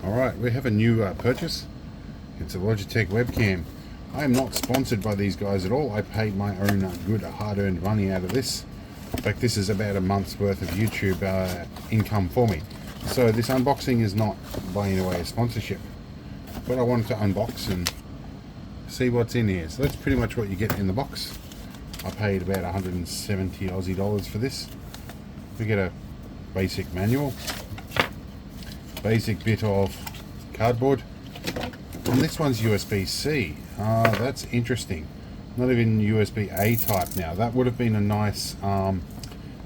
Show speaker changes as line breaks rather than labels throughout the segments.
Alright, we have a new purchase. It's a Logitech webcam. I am not sponsored by these guys at all. I paid my own good hard-earned money out of this. In fact, this is about a month's worth of YouTube income for me. So this unboxing is not by any way a sponsorship. But I wanted to unbox and see what's in here. So that's pretty much what you get in the box. I paid about 170 Aussie dollars for this. We get a basic manual, basic bit of cardboard, and this one's USB-C. That's interesting. Not even USB-A type now. That would have been a nice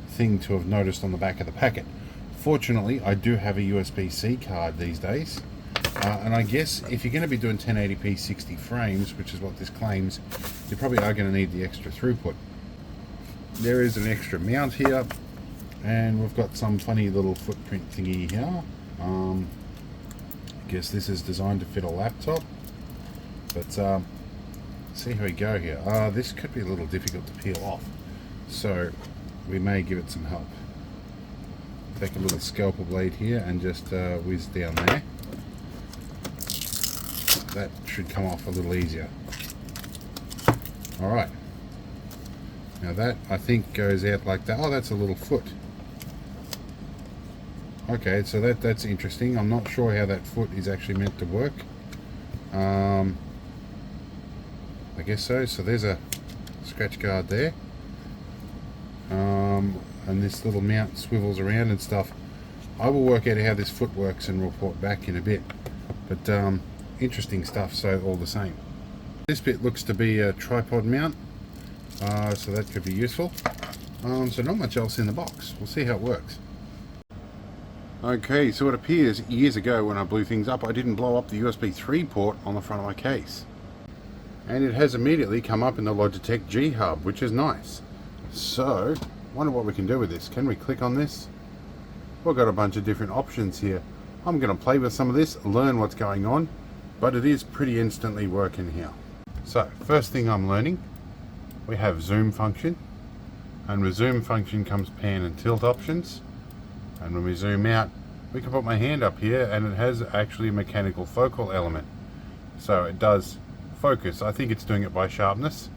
thing to have noticed on the back of the packet. Fortunately, I do have a USB-C card these days, and I guess if you're going to be doing 1080p 60 frames, which is what this claims, you probably are going to need the extra throughput. There is an extra mount here, and we've got some funny little footprint thingy here. I guess this is designed to fit a laptop, but see how we go here. This could be a little difficult to peel off, so we may give it some help. Take a little scalpel blade here and just whiz down there. That should come off a little easier. Alright, now that I think goes out like that. Oh, that's a little foot. Okay, so that's interesting. I'm not sure how that foot is actually meant to work. I guess so. So there's a scratch guard there. And this little mount swivels around and stuff. I will work out how this foot works and report back in a bit. But interesting stuff, so all the same. This bit looks to be a tripod mount, so that could be useful. So not much else in the box. We'll see how it works. Okay, so it appears years ago when I blew things up, I didn't blow up the USB 3 port on the front of my case. And it has immediately come up in the Logitech G Hub, which is nice. So, wonder what we can do with this. Can we click on this? We've got a bunch of different options here. I'm going to play with some of this, learn what's going on, but it is pretty instantly working here. So, first thing I'm learning, we have zoom function, and with zoom function comes pan and tilt options. And when we zoom out, we can put my hand up here and it has actually a mechanical focal element. So it does focus. I think it's doing it by sharpness.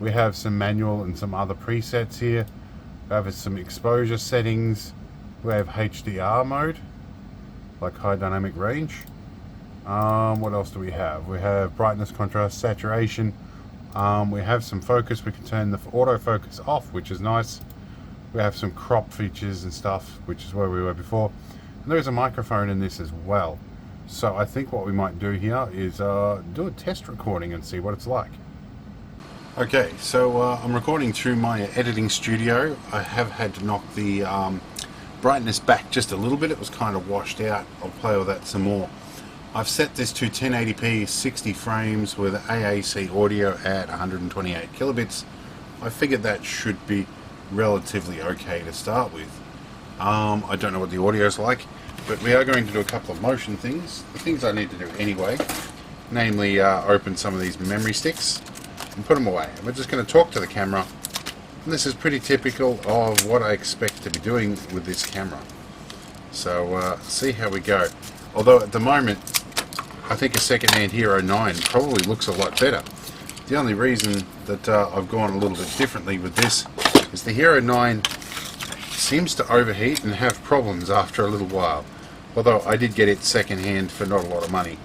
We have some manual and some other presets here. We have some exposure settings. We have HDR mode, like high dynamic range. What else do we have? We have brightness, contrast, saturation. We have some focus. We can turn the autofocus off, which is nice. We have some crop features and stuff, which is where we were before. And there's a microphone in this as well. So I think what we might do here is do a test recording and see what it's like. Okay, so I'm recording through my editing studio. I have had to knock the brightness back just a little bit. It was kind of washed out. I'll play with that some more. I've set this to 1080p 60 frames with AAC audio at 128 kilobits. I figured that should be relatively okay to start with. I don't know what the audio is like, but we are going to do a couple of motion things, the things I need to do anyway, namely open some of these memory sticks and put them away. And we're just going to talk to the camera, and this is pretty typical of what I expect to be doing with this camera. So see how we go. Although at the moment I think a second-hand Hero 9 probably looks a lot better. The only reason that I've gone a little bit differently with this is the Hero 9 seems to overheat and have problems after a little while. Although I did get it second-hand for not a lot of money,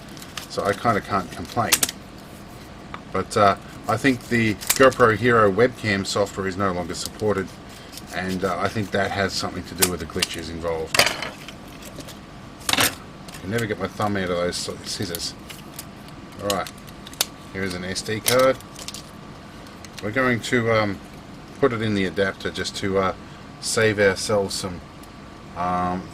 so I kind of can't complain. But I think the GoPro Hero webcam software is no longer supported, and I think that has something to do with the glitches involved. I can never get my thumb out of those scissors. Alright, here's an SD card. We're going to put it in the adapter just to save ourselves some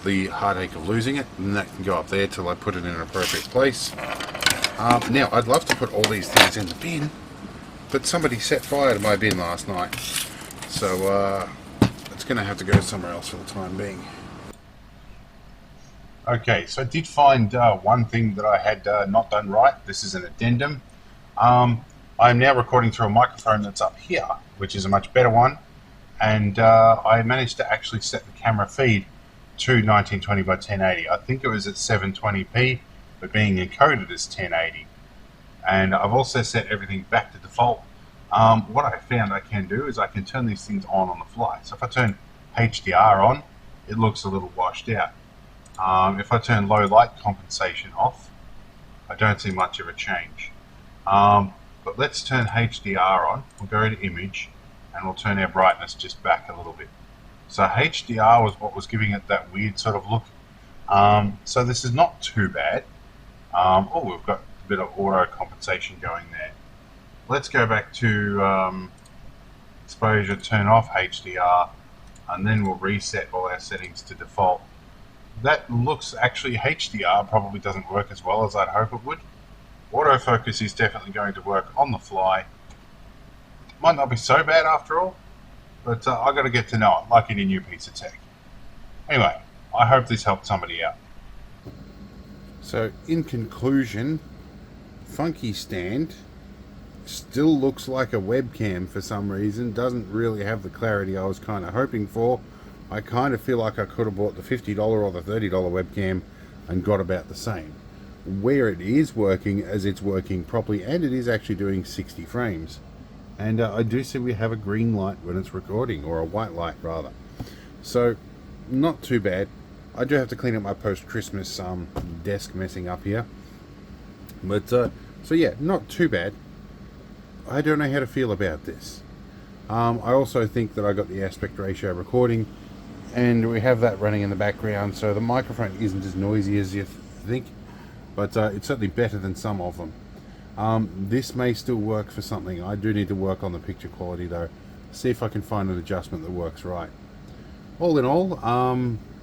the heartache of losing it, and that can go up there till I put it in an appropriate place. Now I'd love to put all these things in the bin, but somebody set fire to my bin last night, so it's going to have to go somewhere else for the time being. Okay, so I did find one thing that I had not done right. This is an addendum. I'm now recording through a microphone that's up here, which is a much better one, and I managed to actually set the camera feed to 1920 by 1080. I think it was at 720p, but being encoded as 1080. And I've also set everything back to default. What I found I can do is I can turn these things on the fly. So if I turn HDR on, it looks a little washed out. If I turn low light compensation off, I don't see much of a change. But let's turn HDR on. We'll go to image and we'll turn our brightness just back a little bit. So HDR was what was giving it that weird sort of look. So this is not too bad. Oh, we've got a bit of auto compensation going there. Let's go back to exposure, turn off HDR, and then we'll reset all our settings to default. That looks actually, HDR probably doesn't work as well as I'd hope it would. Autofocus is definitely going to work on the fly. Might not be so bad after all, but I've got to get to know it like any new piece of tech. Anyway, I hope this helped somebody out. So in conclusion, Funky Stand still looks like a webcam for some reason. Doesn't really have the clarity I was kind of hoping for. I kind of feel like I could have bought the $50 or the $30 webcam and got about the same. Where it is working, as it's working properly, and it is actually doing 60 frames. And I do see we have a green light when it's recording, or a white light rather. So not too bad. I do have to clean up my post-Christmas desk messing up here. But so yeah, not too bad. I don't know how to feel about this. I also think that I got the aspect ratio recording, and we have that running in the background, so the microphone isn't as noisy as you think, but it's certainly better than some of them. This may still work for something. I do need to work on the picture quality though, see if I can find an adjustment that works right. All in all,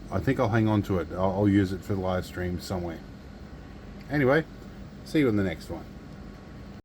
I think I'll hang on to it. I'll use it for live streams somewhere. Anyway, see you in the next one.